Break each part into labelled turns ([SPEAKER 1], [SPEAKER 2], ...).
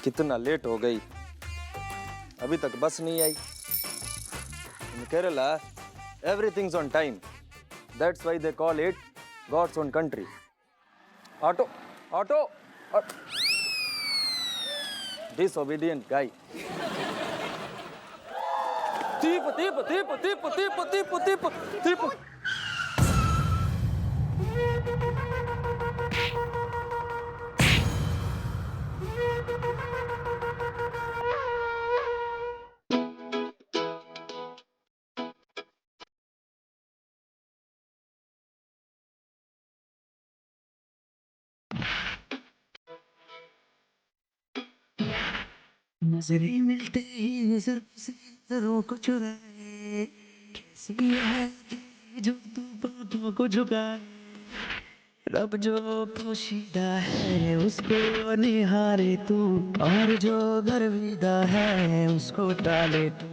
[SPEAKER 1] कितना लेट हो गई, अभी तक बस नहीं आई। In Kerala, everything's on time. That's why they call it God's own country. Auto, auto, disobedient guy. Tipo.
[SPEAKER 2] नजरें मिलते ही नजरों को चुराए, कैसी है जो तू बातों को झुकाए। रब जो पोशीदा है उसको निहारे तू, और जो गर्विदा है उसको टाले तू।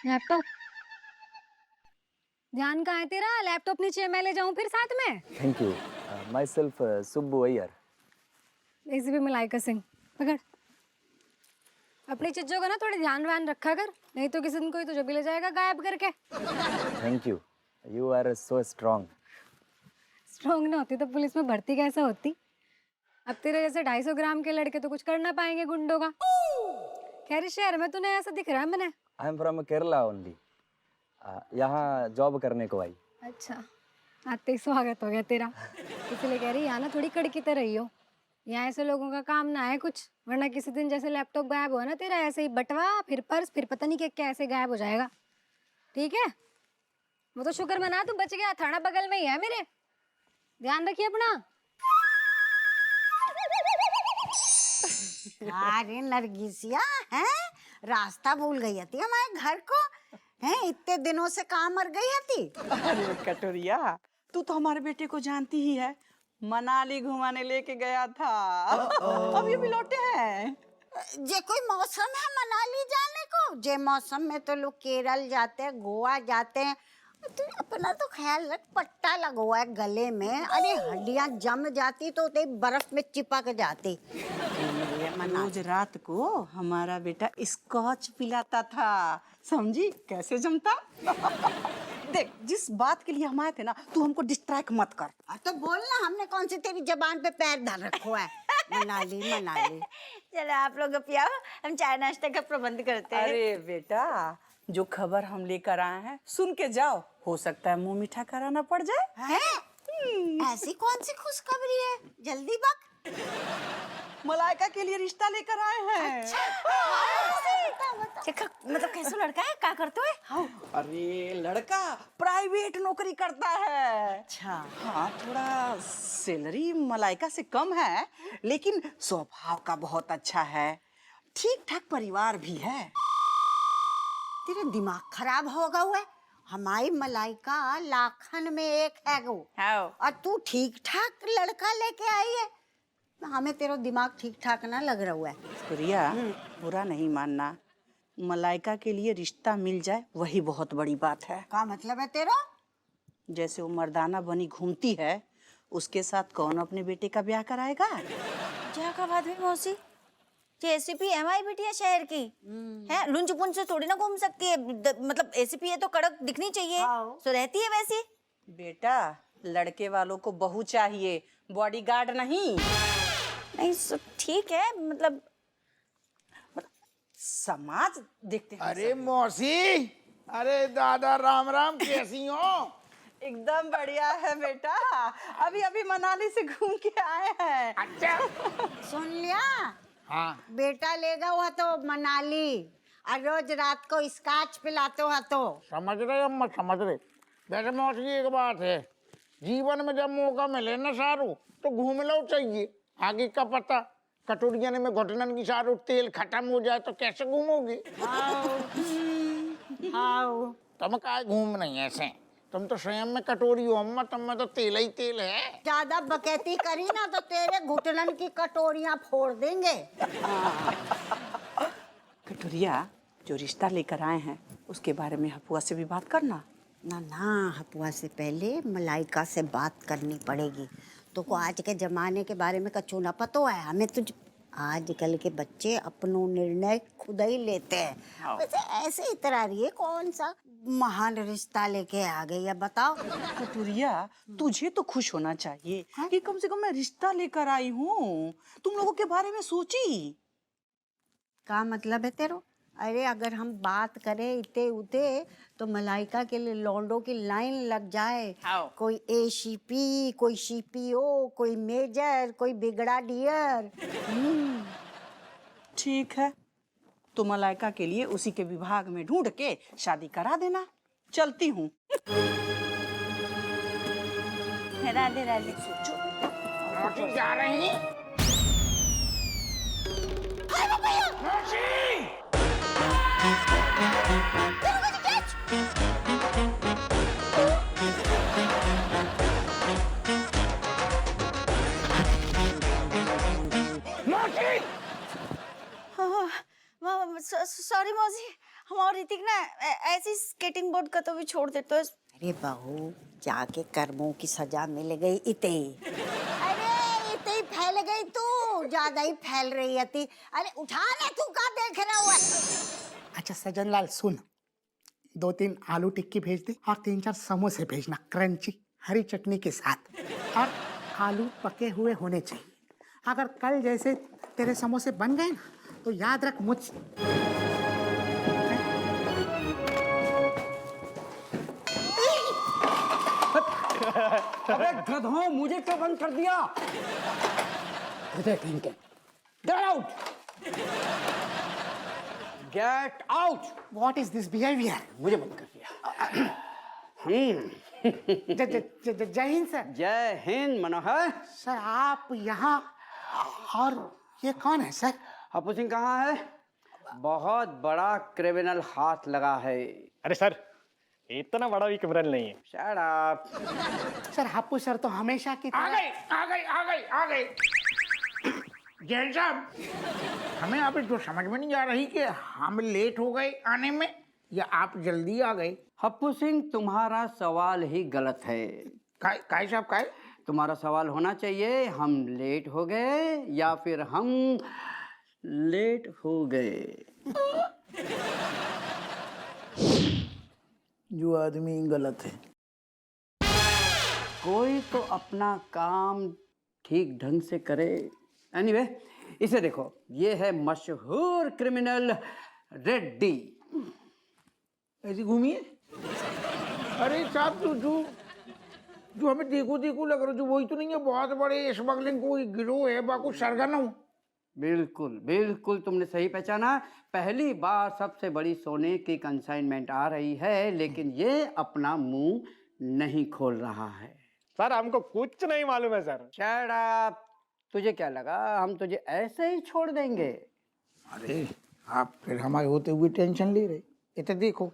[SPEAKER 3] लैपटॉप ध्यान कहाँ है तेरा? लैपटॉप नीचे, मैं ले जाऊं फिर साथ में?
[SPEAKER 1] Thank you. Myself, Subbu Iyer.
[SPEAKER 3] ACP Malaika Singh. पकड़ अपनी चीजों का ना थोड़ी ध्यान व्यान रखा कर, नहीं तो किसी दिन कोई तुझे भी ले जाएगा गायब करके।
[SPEAKER 1] Thank you. You are so strong.
[SPEAKER 3] Strong ना होती तो पुलिस में भर्ती कैसे होती? अब तेरे जैसे 250 ग्राम के लड़के तो कुछ कर ना पाएंगे गुंडों का। खैर इस शहर में तूने ऐसा दिख रहा है मैंने।
[SPEAKER 1] I am from Kerala only. यहाँ जॉब करने को आई।
[SPEAKER 3] अच्छा, आते ही स्वागत हो गया तेरा। इसलिए कह रही यहाँ ना थोड़ी कड़की तरह ही हो। यहाँ ऐसे लोगों का काम ना है कुछ, वरना किसी दिन जैसे लैपटॉप गायब हुआ ना तेरा, ऐसे ही बटवा फिर पर्स फिर पता नहीं क्या ऐसे गायब हो जाएगा। ठीक है, वो तो शुक्र मना तू बच गया, थाना बगल में ही है मेरे। ध्यान रखिए अपना।
[SPEAKER 4] अरे नरगिसिया है, रास्ता भूल गई थी हमारे घर को है, इतने दिनों से कहाँ मर गई थी।
[SPEAKER 5] अरे कटोरिया, तू तो हमारे बेटे को जानती ही है, मनाली घुमाने लेके गया था। अभी भी लौटे हैं।
[SPEAKER 4] जे कोई मौसम है मनाली जाने को? जे मौसम में तो लोग केरल जाते हैं, गोवा जाते हैं। तू अपना तो ख्याल रख, पट्टा लगा हुआ है गले में, अरे हड्डियां जम जाती तो ते बर्फ में चिपक जाती।
[SPEAKER 5] रोज रात को हमारा बेटा स्कॉच पिलाता था, समझी कैसे जमता। देख, जिस बात के लिए हम आए थे ना, तू हमको डिस्ट्रैक्ट मत कर।
[SPEAKER 4] तो बोल ना, हमने कौन सी तेरी जबान पे पैर धर रखो है। मनाली मनाली।
[SPEAKER 6] चलो आप लोग पियाओ, हम चाय नाश्ते का प्रबंध करते हैं।
[SPEAKER 5] अरे बेटा, जो खबर हम लेकर आए हैं सुन के जाओ, हो सकता है मुंह मीठा कराना पड़ जाए।
[SPEAKER 4] हैं? ऐसी कौन सी खुशखबरी है? जल्दी बक।
[SPEAKER 5] मलाइका के लिए रिश्ता लेकर आए हैं।
[SPEAKER 6] मतलब कैसा लड़का है, क्या करते हो?
[SPEAKER 5] अरे लड़का प्राइवेट नौकरी करता है।
[SPEAKER 4] अच्छा।
[SPEAKER 5] हाँ, थोड़ा सैलरी मलाइका से कम है, लेकिन स्वभाव का बहुत अच्छा है, ठीक ठाक परिवार भी है।
[SPEAKER 4] तेरा दिमाग खराब होगा हुआ है। हमारी मलाइका लाखन में एक है वो, और तू ठीक ठाक लड़का लेके आई है। हमें तेरा दिमाग ठीक ठाक ना लग रहा है।
[SPEAKER 5] प्रिया, बुरा नहीं मानना, मलाइका के लिए रिश्ता मिल जाए वही बहुत बड़ी बात है।
[SPEAKER 4] क्या मतलब है तेरा?
[SPEAKER 5] जैसे वो मर्दाना बनी घूमती है, उसके साथ कौन अपने बेटे का ब्याह कराएगा?
[SPEAKER 6] क्या का बात है मौसी? एसीपी एमआई बिटिया शहर की है, लुंच पुंच से थोड़ी ना घूम सकती है। मतलब एसीपी है तो कड़क दिखनी चाहिए, तो रहती है वैसी।
[SPEAKER 5] बेटा, लड़के वालों को बहू चाहिए, बॉडीगार्ड नहीं।
[SPEAKER 6] नहीं ठीक है, मतलब
[SPEAKER 5] समाज देखते हैं।
[SPEAKER 7] अरे मौसी, अरे दादा राम राम, कैसी हो?
[SPEAKER 5] एकदम बढ़िया है बेटा, अभी अभी मनाली से घूम के आए हैं।
[SPEAKER 7] अच्छा।
[SPEAKER 4] सुन लिया?
[SPEAKER 7] हाँ।
[SPEAKER 4] बेटा लेगा हुआ तो मनाली, और रोज रात को स्कॉच पिलाते हुआ तो।
[SPEAKER 7] समझ रहे अम्मा, समझ रहे। वैसे मौसी एक बात है, जीवन में जब मौका मिले ना सारू, तो घूम लो चाहिए, आगे का पता कटोरिया में घुटनन की सारो तेल खत्म हो जाए तो कैसे घूमोगी?
[SPEAKER 4] हाउ
[SPEAKER 7] तुम का घूम नहीं ऐसे, तुम तो स्वयं में कटोरी हो अम्मा, तुम में तो तेल ही तेल है।
[SPEAKER 4] ज्यादा बकैती करी ना तो तेरे घुटनन की कटोरियां फोड़ देंगे।
[SPEAKER 5] कटोरिया, जो रिश्ता लेकर आए हैं उसके बारे में हपुआ से भी बात करना।
[SPEAKER 4] ना ना, हपुआ से पहले मलाइका से बात करनी पड़ेगी। तो को आज के जमाने के बारे में कछु ना पतो है हमें। तुझ आजकल के बच्चे अपनो निर्णय खुद ही लेते हैं। वैसे ऐसे ही तरह रही है, कौन सा महान रिश्ता लेके आ गई है बताओ।
[SPEAKER 5] कटोरिया, तुझे तो खुश होना चाहिए कि कम से कम मैं रिश्ता लेकर आई हूँ। तुम लोगों के बारे में सोची।
[SPEAKER 4] क्या मतलब है तेरो? अरे अगर हम बात करें इते उते तो मलाइका के लिए लौंडों की लाइन लग जाए। कोई एसीपी, कोई सीपीओ, कोई मेजर, कोई बिगड़ाडियर।
[SPEAKER 5] ठीक है, तो मलाइका के लिए उसी के विभाग में ढूंढ के शादी करा देना। चलती हूँ।
[SPEAKER 6] राधे राधे।
[SPEAKER 7] मौसी जा रही? मौसी!
[SPEAKER 6] सॉरी मौसी, हम और ऋतिक ना ऐसी स्केटिंग बोर्ड का तो भी छोड़ देते हैं।
[SPEAKER 4] अरे बहू, जाके कर्मों की सजा मिल गई इते ही। अरे इते ही फैल गई तू, ज्यादा ही फैल रही थी। अरे उठा ले, तू क्या देख रहा हुआ?
[SPEAKER 8] अच्छा सज्जन लाल सुन, 2-3 आलू टिक्की भेज दे और 3-4 समोसे भेजना क्रंची हरी चटनी के साथ। और आलू पके हुए होने चाहिए। अगर कल जैसे तेरे समोसे बन गए ना तो याद रख मुझ।
[SPEAKER 9] अबे गधों, मुझे क्यों बंद कर दिया? Get out! Get out!
[SPEAKER 8] What is this behaviour?
[SPEAKER 9] मुझे बंद कर दिया।
[SPEAKER 8] जय हिंद सर।
[SPEAKER 9] जय हिंद मनोहर।
[SPEAKER 8] सर आप यहाँ, और ये कौन है सर?
[SPEAKER 9] हप्पू सिंह कहाँ है? बहुत बड़ा क्रिमिनल हाथ लगा है।
[SPEAKER 10] अरे सर, इतना बड़ा भी क्रिमिनल नहीं है।
[SPEAKER 9] Shut up.
[SPEAKER 8] Sir Happu sir तो हमेशा की
[SPEAKER 7] आ
[SPEAKER 8] तरह।
[SPEAKER 7] गई, आ गई, आ गई, आ गई। जैन साहब, हमें अभी जो समझ में नहीं आ रही कि हम लेट हो गए आने में या आप जल्दी आ गए।
[SPEAKER 9] हप्पू सिंह, तुम्हारा सवाल ही गलत है।
[SPEAKER 7] काय साहब काय?
[SPEAKER 9] तुम्हारा सवाल होना चाहिए हम लेट हो गए या फिर हम लेट हो गए।
[SPEAKER 7] जो आदमी गलत है।
[SPEAKER 9] कोई तो अपना काम ठीक ढंग से करे। एनीवे, इसे देखो, ये है मशहूर क्रिमिनल रेड्डी।
[SPEAKER 7] ऐसी घूमिए। अरे साहब, जो हमें देखो देखो लग रहा है, जो वही तो नहीं है? बहुत बड़े स्मगलिंग कोई गिरोह है, बाकू सरगना हूँ।
[SPEAKER 9] बिल्कुल बिल्कुल, तुमने सही पहचाना। पहली बार सबसे बड़ी सोने की कंसाइनमेंट आ रही है, लेकिन ये अपना मुंह नहीं खोल रहा है।
[SPEAKER 10] सर हमको कुछ नहीं मालूम है सर।
[SPEAKER 9] Shut up. तुझे क्या लगा हम तुझे ऐसे ही छोड़ देंगे?
[SPEAKER 7] अरे आप फिर हमारे होते हुए टेंशन ले रहे। इतना देखो,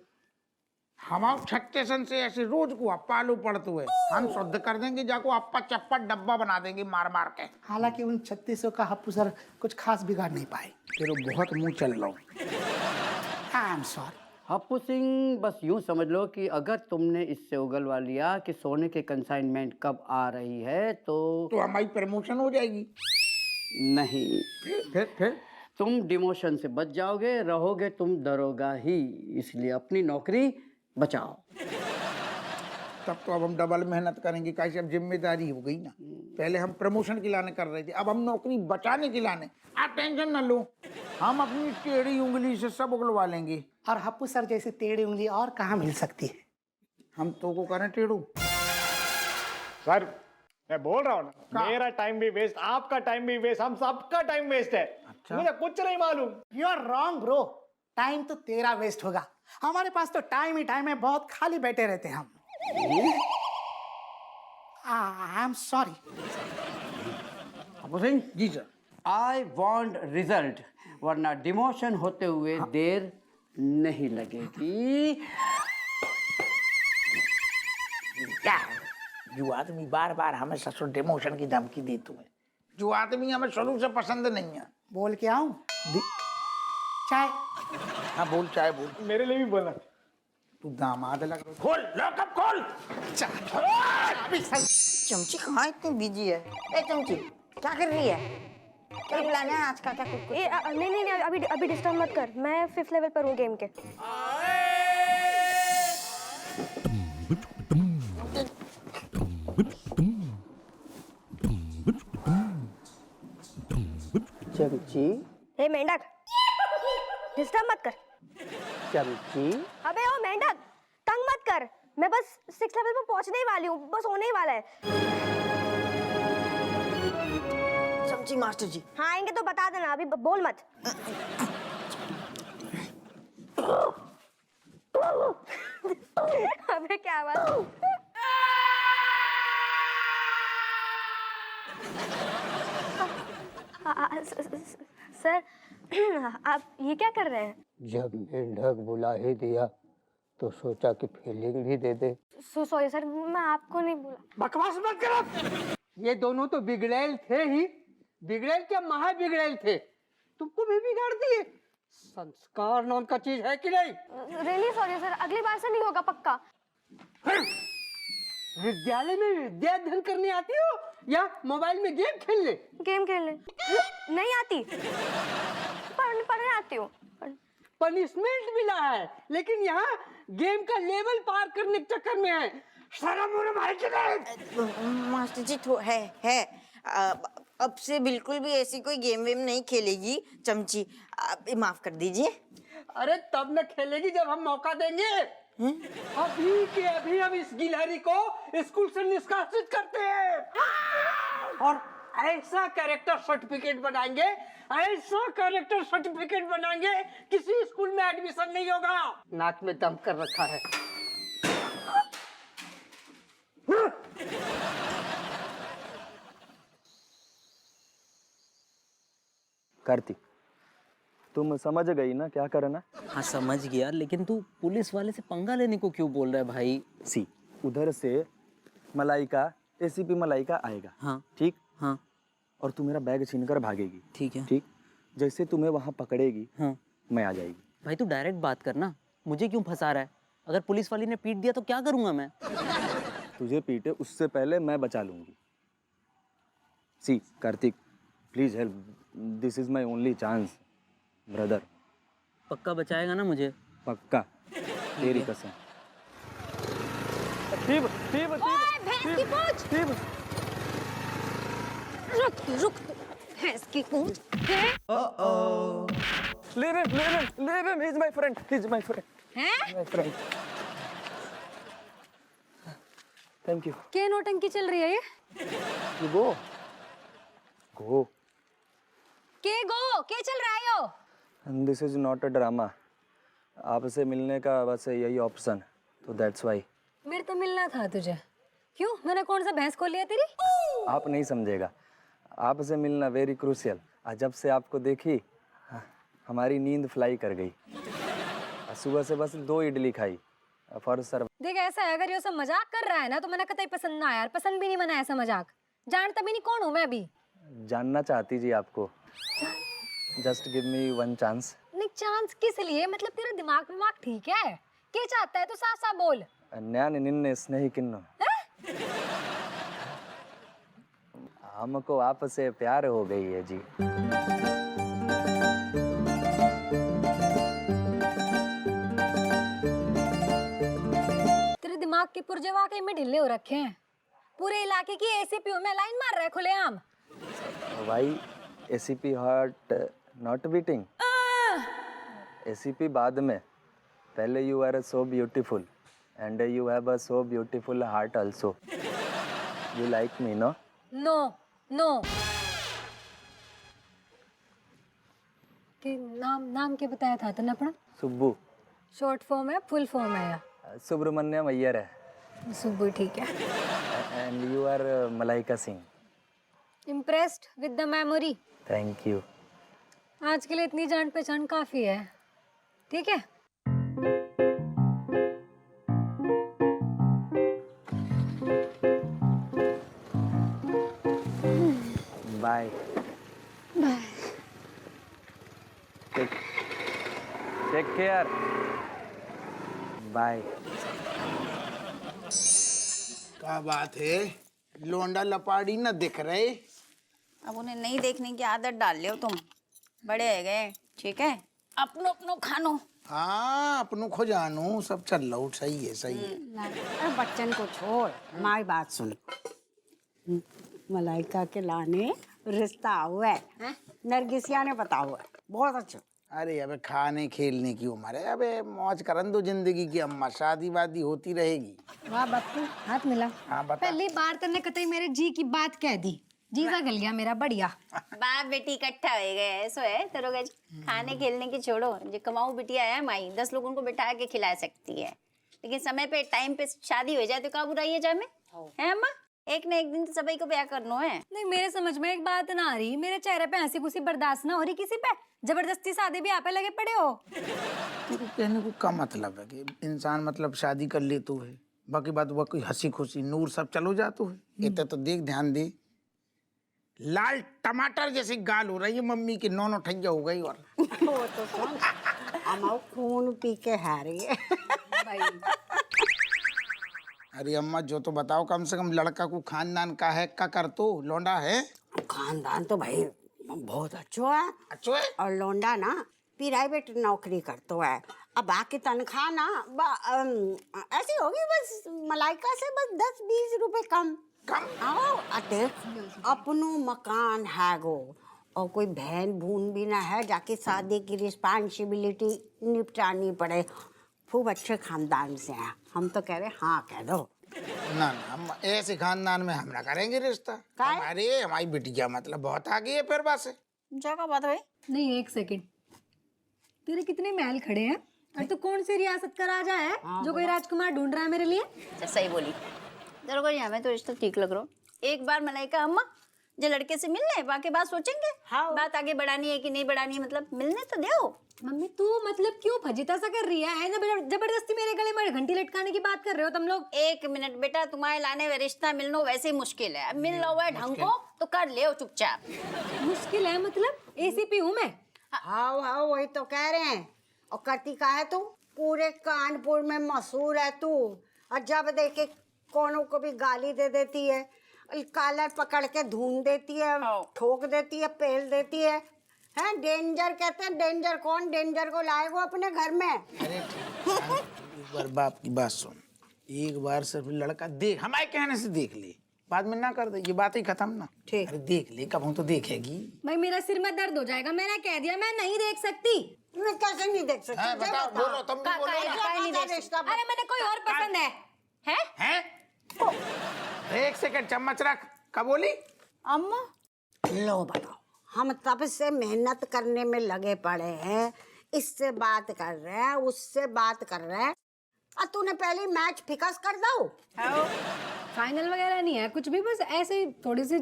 [SPEAKER 7] हमारे छत्तीसन से ऐसे रोज को पालू पड़ते हुए हम शुद्ध कर देंगे, जाको अप्पा चप्पा डब्बा बना देंगे मार मार के।
[SPEAKER 8] हालांकि उन 3600 का हप्पू सर कुछ खास बिगाड़ नहीं पाए।
[SPEAKER 7] तेरे बहुत मुंह चल रहा हूँ।
[SPEAKER 8] आई एम सॉरी।
[SPEAKER 9] हप्पू सिंह, बस यूं समझ लो कि अगर तुमने इससे उगलवा लिया कि सोने की कंसाइनमेंट कब आ रही है तो
[SPEAKER 7] हमारी प्रमोशन हो जाएगी।
[SPEAKER 9] नहीं,
[SPEAKER 7] फिर
[SPEAKER 9] तुम डिमोशन से बच जाओगे, रहोगे तुम दरोगा ही। इसलिए अपनी नौकरी बचाओ।
[SPEAKER 7] तब तो अब हम डबल मेहनत करेंगे। कैसे अब जिम्मेदारी हो गई ना। पहले हम प्रमोशन के लाने कर रहे थे, अब हम नौकरी बचाने के लाने। आप टेंशन ना लो, हम अपनी टेढ़ी उंगली से सब उगलवा लेंगे।
[SPEAKER 8] और हप्पू सर जैसी टेढ़ी उंगली और कहाँ मिल सकती है?
[SPEAKER 7] हम तो को करें टेढ़ू।
[SPEAKER 10] सर मैं बोल रहा हूँ ना, मेरा टाइम भी वेस्ट, आपका टाइम भी वेस्ट, हम सबका टाइम वेस्ट है। मुझे कुछ नहीं मालूम।
[SPEAKER 8] You are wrong bro. Time तो तेरा वेस्ट होगा, हमारे पास तो टाइम ही टाइम है। बहुत खाली बैठे रहते हैं हम। I am sorry.
[SPEAKER 9] Happu Singh
[SPEAKER 7] ji sir.
[SPEAKER 9] I want result, वरना डिमोशन होते हुए देर नहीं लगेगी।
[SPEAKER 7] क्या जो आदमी बार बार हमें ससुर डिमोशन की धमकी दे तुम्हें, जो आदमी हमें शुरू से पसंद नहीं है।
[SPEAKER 8] बोल के आऊं चाय?
[SPEAKER 7] हाँ बोल, चाहे बोल।
[SPEAKER 10] मेरे लिए भी बोला।
[SPEAKER 7] तू दामाद लग रहा। खोल लॉकअप खोल।
[SPEAKER 4] चमची कहाँ इतनी बिजी है? ए चमची क्या कर रही है? क्या प्लान है आज का? क्या कुछ
[SPEAKER 3] नहीं नहीं नहीं, अभी अभी डिस्टर्ब मत कर, मैं 5th लेवल पर हूँ गेम के।
[SPEAKER 9] चमची,
[SPEAKER 3] हे मेंढक, डिस्टर्ब मत कर।
[SPEAKER 9] चमची,
[SPEAKER 3] अबे ओ मेंढक, तंग मत कर, मैं बस 6th लेवल पर पहुंचने ही वाली हूँ, बस होने ही वाला है।
[SPEAKER 4] चमची मास्टर जी।
[SPEAKER 3] हाँ आएंगे तो बता देना, अभी बोल मत। अबे क्या बात? सर आप ये क्या कर रहे हैं?
[SPEAKER 9] जब मेंढक बुला ही दिया तो सोचा कि फीलिंग भी दे दे।
[SPEAKER 3] सॉरी सर, मैं आपको नहीं बोला।
[SPEAKER 9] बकवास मत करो। ये दोनों तो बिगड़ैल थे ही, बिगड़ैल क्या महा बिगड़ैल थे, तुमको भी बिगाड़ दिए। संस्कार नाम का चीज है कि नहीं?
[SPEAKER 3] रियली सॉरी सर, अगली बार से नहीं होगा पक्का।
[SPEAKER 9] विद्यालय में विद्या अध्ययन करने आती हो या मोबाइल में गेम खेलने?
[SPEAKER 3] गेम खेलने नहीं आती, पढ़ने आती हूँ।
[SPEAKER 9] पनिशमेंट मिला है, लेकिन यहाँ गेम का लेवल पार करने के चक्कर में है। शर्म होना भाई के नहीं।
[SPEAKER 4] मास्टर जी तो है अब से बिल्कुल भी ऐसी कोई गेम वेम नहीं खेलेगी चमची, आप माफ कर दीजिए।
[SPEAKER 9] अरे तब न खेलेगी जब हम मौका देंगे। अभी के अभी हम इस गिलहरी को स्कूल से निष्कासित करते हैं और ऐसा कैरेक्टर सर्टिफिकेट बनाएंगे, ऐसा कैरेक्टर सर्टिफिकेट बनाएंगे, किसी स्कूल में एडमिशन नहीं होगा। नाक में दम कर रखा है।
[SPEAKER 1] कार्तिक, तुम समझ गई ना क्या करना?
[SPEAKER 11] हाँ समझ गया, लेकिन तू पुलिस वाले से पंगा लेने को क्यों बोल रहा है भाई?
[SPEAKER 1] सी, उधर से मलाइका, एसीपी मलाइका आएगा।
[SPEAKER 11] हाँ
[SPEAKER 1] ठीक।
[SPEAKER 11] हाँ
[SPEAKER 1] और तू मेरा बैग छीन कर भागेगी।
[SPEAKER 11] ठीक है।
[SPEAKER 1] ठीक। जैसे तुम्हें वहां पकड़ेगी,
[SPEAKER 11] हाँ
[SPEAKER 1] मैं आ जाएगी।
[SPEAKER 11] भाई तू डायरेक्ट बात करना, मुझे क्यों फंसा रहा है? अगर पुलिस वाली ने पीट दिया तो क्या करूंगा मैं?
[SPEAKER 1] तुझे पीटे उससे पहले मैं बचा लूंगी। See Kartik, please help, this is my only chance brother.
[SPEAKER 11] पक्का बचाएगा ना मुझे?
[SPEAKER 1] पक्का, तेरी कसम।
[SPEAKER 3] रुक, भैंस की पूंछ।
[SPEAKER 1] Leave him, he's my friend,
[SPEAKER 3] हैं?
[SPEAKER 1] my friend. Thank you.
[SPEAKER 3] क्या नौटंकी चल रही है ये?
[SPEAKER 1] You go. Go.
[SPEAKER 3] क्या चल रहा है यो?
[SPEAKER 1] And this is not a drama. आपसे मिलने का बस यही ऑप्शन, तो that's why.
[SPEAKER 3] मेरे तो मिलना था तुझे। क्यों? मैंने कौन सा भैंस खोल लिया तेरी?
[SPEAKER 1] आप नहीं समझेगा, आपसे मिलना वेरी क्रूशियल। जब से आपको देखी हमारी नींद फ्लाई कर गई। सुबह से बस 2 इडली खाई फॉर सर।
[SPEAKER 3] देख ऐसा है, अगर ये सब मजाक कर रहा है ना तो मैंने कतई पसंद ना आया, पसंद भी नहीं मना ऐसा मजाक। जानता भी नहीं कौन हूँ मैं अभी।
[SPEAKER 1] जानना चाहती जी आपको। Just give me 1 chance.
[SPEAKER 3] नहीं चांस किस लिए? मतलब तेरा दिमाग ठीक है? क्या चाहता है तू? साफ साफ बोल।
[SPEAKER 1] न्यान निन्ने स्नेही किन्नो। हमको आपसे प्यार हो गई है जी।
[SPEAKER 3] तेरे दिमाग के पुर्जे वाकई में ढीले हो रखे हैं। पूरे इलाके की एसीपी में लाइन मार रहा है खुलेआम।
[SPEAKER 1] Why ACP heart not beating? ACP बाद में, पहले you are so beautiful and you have a so beautiful heart also. You like me no?
[SPEAKER 3] No. के नाम क्या बताया था तूने अपना?
[SPEAKER 1] सुब्बू।
[SPEAKER 3] शॉर्ट फॉर्म है, फुल फॉर्म है?
[SPEAKER 1] सुब्रमण्यम अय्यर है।
[SPEAKER 3] सुब्बू ठीक है।
[SPEAKER 1] And you are Malaika Singh.
[SPEAKER 3] Impressed with the memory?
[SPEAKER 11] Thank you.
[SPEAKER 3] आज के लिए इतनी जान पहचान काफी है, ठीक है?
[SPEAKER 11] Bye.
[SPEAKER 3] Bye.
[SPEAKER 11] Take care. Bye.
[SPEAKER 7] क्या बात है, लोंडा लपाड़ी न दिख रहे?
[SPEAKER 6] अब उन्हें नहीं देखने की आदत डाल लियो तुम, बड़े है गए, ठीक है? अपनो अपनो खानो।
[SPEAKER 7] हाँ, अपनों खो जानू, सब चल रहा, सही है, सही है।
[SPEAKER 4] अरे बच्चन को छोड़, हमारी बात सुन। मलाइका के लाने रिश्ता हुआ है, नरगिसिया ने बता हुआ है, बहुत अच्छा।
[SPEAKER 7] अरे अबे खाने खेलने की उम्र है, अबे मौज करन दो जिंदगी की, अम्मा शादी वादी होती रहेगी।
[SPEAKER 3] वाह बप्पू, हाथ मिला।
[SPEAKER 7] हाँ बता।
[SPEAKER 3] पहली बार तन्ने कतई मेरे जी की बात कह दी, जीजा गल गया मेरा, बढ़िया।
[SPEAKER 6] बाप बेटी इकट्ठा हो गए, ऐसो है तरोगे। खाने खेलने की छोड़ो, जो कमाऊ बिटिया है माई, 10 लोगों को बिठा के खिला सकती है, लेकिन समय पे टाइम पे शादी हो जाए तो का बुराई है जामे, है अम्मा? एक न एक दिन तो सभी को ब्याह करना है।
[SPEAKER 3] नहीं, मेरे समझ में एक बात ना आ रही, मेरे चेहरे पे हंसी खुशी बर्दाश्त ना हो रही किसी पे, जबरदस्ती शादी भी आप पे लगे पड़े हो।
[SPEAKER 7] तेरे कहने को क्या मतलब है कि इंसान मतलब शादी कर ले तो है, बाकी बात हुआ कोई हंसी खुशी नूर सब चलो जातो है। इतना तो देख, ध्यान दे, लाल टमाटर जैसी गाल हो रही है मम्मी की, नौनो ठैया हो गई। और
[SPEAKER 4] वो तो सुन, हमारा खून पी के हारी है।
[SPEAKER 7] अरे अम्मा जो तो बताओ, कम से कम लड़का को खानदान का है, का कर तो लौंडा है?
[SPEAKER 4] खानदान तो भाई बहुत अच्छा है,
[SPEAKER 7] अच्छा है।
[SPEAKER 4] और लौंडा ना प्राइवेट नौकरी करतो है। अब बाकी तनख्वाह ना ऐसी होगी बस मलाइका से बस 10-20 रुपए कम। आओ देख, अपनो मकान है गो, और कोई बहन भून भी ना है जाके शादी की रिस्पॉन्सिबिलिटी निपटानी पड़े। खूब अच्छे खानदान से हैं, हम तो कह रहे हाँ कह दो।
[SPEAKER 7] ना ना हम ऐसे खानदान में हम ना करेंगे रिश्ता। हमारी बिटिया मतलब बहुत आगे है, फिर बस
[SPEAKER 6] जगह बात है।
[SPEAKER 3] नहीं, एक सेकंड, तेरे कितने महल खड़े हैं, और तू कौन सी रियासत का राजा है जो कोई राजकुमार ढूंढ रहा है मेरे लिए?
[SPEAKER 6] सही बोली दरोगा जी, हमें तो रिश्ता ठीक लग रहा। एक बार मलाइका अम्मा जो लड़के से मिल ले, बाकी बात सोचेंगे। हाँ। बात आगे बढ़ानी है कि नहीं बढ़ानी है, मतलब मिलने तो दो।
[SPEAKER 3] मम्मी तू मतलब क्यों फजीता सा कर रही है? जबरदस्ती मेरे गले में घंटी लटकाने की बात कर रहे हो तुम लोग।
[SPEAKER 6] एक मिनट बेटा, तुम्हारे लाने में रिश्ता मिलना वैसे ही मुश्किल है। अब मिल रहा है ढंग को तो कर ले चुपचाप।
[SPEAKER 3] मुश्किल है मतलब? एसीपी हूँ मैं।
[SPEAKER 4] हाँ हाँ वही तो कह रहे हैं। और करती का है तू, पूरे कानपुर में मशहूर है तू, और जब देखे कोनो को भी गाली दे देती है, कॉलर पकड़ के ढूंढ देती है, ठोक देती है, पेल देती है। हैं डेंजर कहते हैं, डेंजर कौन? डेंजर को लाए वो अपने घर में।
[SPEAKER 7] अरे एक बार बाप की बात सुन, एक बार सिर्फ लड़का देख, हमारे कहने से देख ले, बाद में ना कर दे, ये बात ही खत्म ना।
[SPEAKER 4] ठीक।
[SPEAKER 7] अरे देख ले, कब हूँ तो देखेगी।
[SPEAKER 3] भाई मेरा सिर में दर्द हो जाएगा, मैंने कह दिया मैं नहीं देख सकती।
[SPEAKER 4] मैं कैसे नहीं देख सकती?
[SPEAKER 7] हाँ, बताओ, बोलो, तुम भी बोलो ना।
[SPEAKER 3] अरे मैंने कोई और पसंद है।
[SPEAKER 7] हैं? एक सेकंड, चम्मच रख। कब बोली?
[SPEAKER 6] अम्मा
[SPEAKER 4] लो बताओ, हम तब से मेहनत करने में लगे पड़े हैं, इससे बात कर रहे हैं, उससे बात कर रहे हैं, और तूने पहले मैच फिक्स कर दो।
[SPEAKER 3] फाइनल वगैरह नहीं है कुछ भी, बस ऐसे ही थोड़ी सी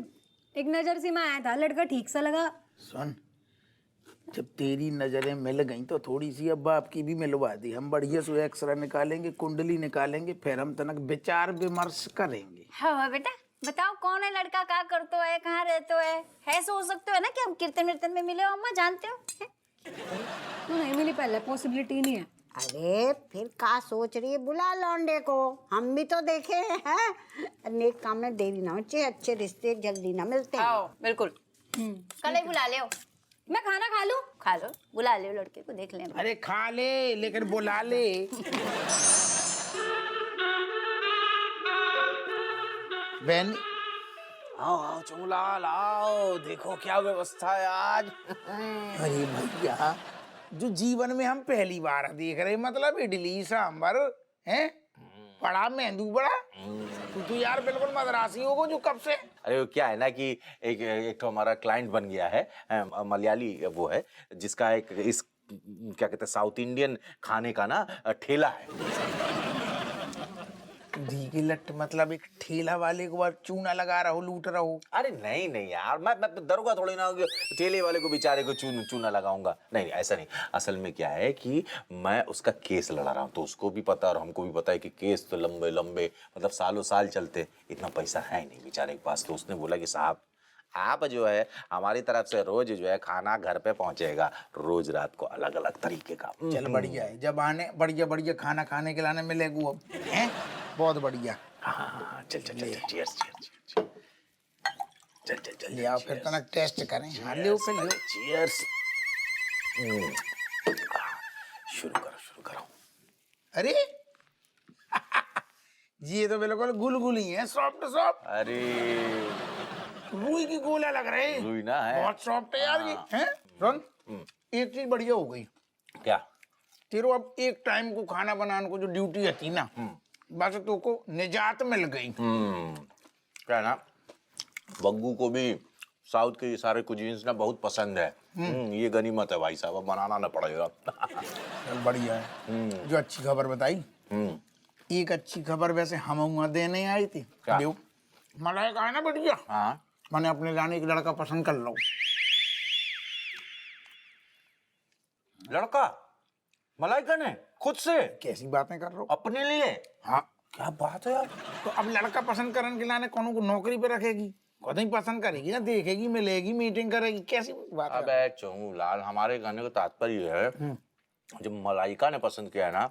[SPEAKER 3] एक नजर सी में आया था, लड़का ठीक सा लगा।
[SPEAKER 7] सुन, जब तेरी नजरें मिल गई तो थोड़ी सी अब बाप की भी मिलवा दी। हम बढ़िया से एक्सरा निकालेंगे, कुंडली निकालेंगे, फिर हम तनक विचार विमर्श करेंगे।
[SPEAKER 6] हाँ बेटा बताओ, कौन है लड़का, क्या करते है, कहाँ रहते है? ऐसे हो सकते है ना कि हम कीर्तन वीर्तन में मिले हो अम्मा, जानते हो?
[SPEAKER 3] तू नहीं मिली पहले, पॉसिबिलिटी नहीं है।
[SPEAKER 4] अरे फिर का सोच रही है? बुला लौंडे को, हम भी तो देखे हैं। नेक काम में देरी ना हो चाहिए, अच्छे रिश्ते जल्दी ना मिलते हैं।
[SPEAKER 6] बिल्कुल, कल ही बुला ले।
[SPEAKER 3] मैं खाना खा लूं?
[SPEAKER 6] खा लो, बुला ले लड़के को, देख ले।
[SPEAKER 7] अरे खा ले, लेकिन बुला ले। बहन, आओ आओ चुंगलाल आओ, देखो क्या व्यवस्था है आज। अरे भैया, जो जीवन में हम पहली बार देख रहे, मतलब इडली सांभर है, बड़ा मेंदू बड़ा। तू तो यार बिल्कुल मद्रासी होगो जो कब से।
[SPEAKER 12] अरे वो क्या है ना कि एक तो हमारा क्लाइंट बन गया है, मलयाली वो है, जिसका एक इस क्या कहते हैं साउथ इंडियन खाने का ना ठेला है।
[SPEAKER 7] धी की लट मतलब एक ठेला वाले को बार चूना लगा रहा हो, लूट रहा हो।
[SPEAKER 12] अरे नहीं नहीं यार, मैं दरोगा थोड़ी ना हूँ कि ठेले वाले को बेचारे को चूना लगाऊंगा। नहीं नहीं, ऐसा नहीं। असल में क्या है कि मैं उसका केस लड़ा रहा हूँ, तो उसको भी पता और हमको भी पता है कि केस तो लंबे लंबे मतलब सालों साल चलते। इतना पैसा है नहीं बेचारे के पास, तो उसने बोला कि साहब आप जो है हमारी तरफ से रोज जो है खाना घर पे पहुंचेगा, रोज रात को अलग अलग तरीके का।
[SPEAKER 7] चल बढ़िया है, जब आने बढ़िया बढ़िया खाना खाने के लाने मिलेगा अब, हैं? बहुत बढ़िया।
[SPEAKER 12] हाँ चल चल चल, चीयर्स चीयर्स चल चल चल,
[SPEAKER 7] ले आओ फिर तना टेस्ट करें। हाँ ले फिर ले।
[SPEAKER 12] चीयर्स। शुरू करो।
[SPEAKER 7] अरे जी ये तो बिल्कुल गुलगुली है, सॉफ्ट सॉफ्ट।
[SPEAKER 12] अरे
[SPEAKER 7] रूई की गोला लग रहे हैं।
[SPEAKER 12] रूई ना है,
[SPEAKER 7] बहुत सॉफ्ट है यार ये। हैं? सुन, एक चीज बढ़िया हो गई।
[SPEAKER 12] क्या?
[SPEAKER 7] तेरे अब एक टाइम को खाना बनाने को जो ड्यूटी थी ना, बस तो को निजात मिल गई।
[SPEAKER 12] क्या है ना, बग्गू को भी साउथ के ये सारे कुजीन्स ना बहुत पसंद है। ये गनीमत है भाई साहब, अब बनाना ना पड़ेगा।
[SPEAKER 7] चल बढ़िया है। जो अच्छी खबर बताई, एक अच्छी खबर वैसे हम वहाँ देने आई थी।
[SPEAKER 12] क्या?
[SPEAKER 7] देव मलाई का है ना बढ़िया।
[SPEAKER 12] हाँ
[SPEAKER 7] मैंने अपने लाने एक लड़का पसंद कर लो।
[SPEAKER 12] लड़का? मलाइका ने खुद से?
[SPEAKER 7] कैसी बातें कर रहे हो?
[SPEAKER 12] अपने लिए?
[SPEAKER 7] हाँ।
[SPEAKER 12] क्या बात है यार।
[SPEAKER 7] तो अब लड़का पसंद करने के लाने कौन को नौकरी पे रखेगी? खुद ही पसंद करेगी ना, देखेगी, मिलेगी, मीटिंग करेगी, कैसी बात है?
[SPEAKER 12] अबे चोमू लाल, हमारे कहने का तात्पर्य है जब मलाइका ने पसंद किया ना,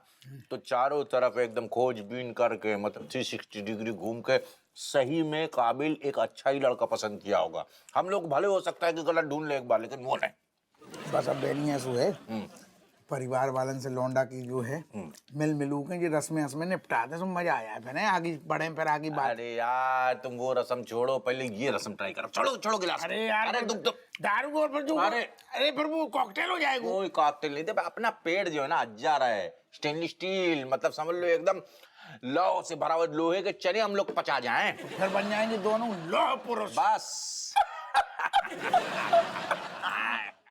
[SPEAKER 12] तो चारों तरफ एकदम खोजबीन करके मतलब 360 डिग्री घूम के सही में काबिल एक अच्छा ही लड़का पसंद किया होगा। हम लोग भले हो सकता है कि गलत ढूंढ ले एक बार, लेकिन वो नहीं।
[SPEAKER 7] बस अब बेली ऐसो है, परिवार वालन से लौंडा की जो है मिलू के ये रस्में निपटा दे, तो मजा आया है। फिर आगे बढ़े, फिर आगे बात।
[SPEAKER 12] अरे यार तुम वो रस्म छोड़ो, पहले ये रस्म ट्राई करो। छोड़ो गिलास।
[SPEAKER 7] अरे यार,
[SPEAKER 12] अरे तुम
[SPEAKER 7] दारू को फिर जो अरे फिर वो कॉकटेल हो जाएगा।
[SPEAKER 12] कोई कॉकटेल नहीं दे, अपना पेड़ जो है ना हज्जा रहा है, स्टेनलेस स्टील मतलब समझ लो एकदम लौ से भरा हुआ लोहे के चने हम लोग पचा जाएं,
[SPEAKER 7] फिर बन जाएंगे दोनों लौह पुरुष।
[SPEAKER 12] बस।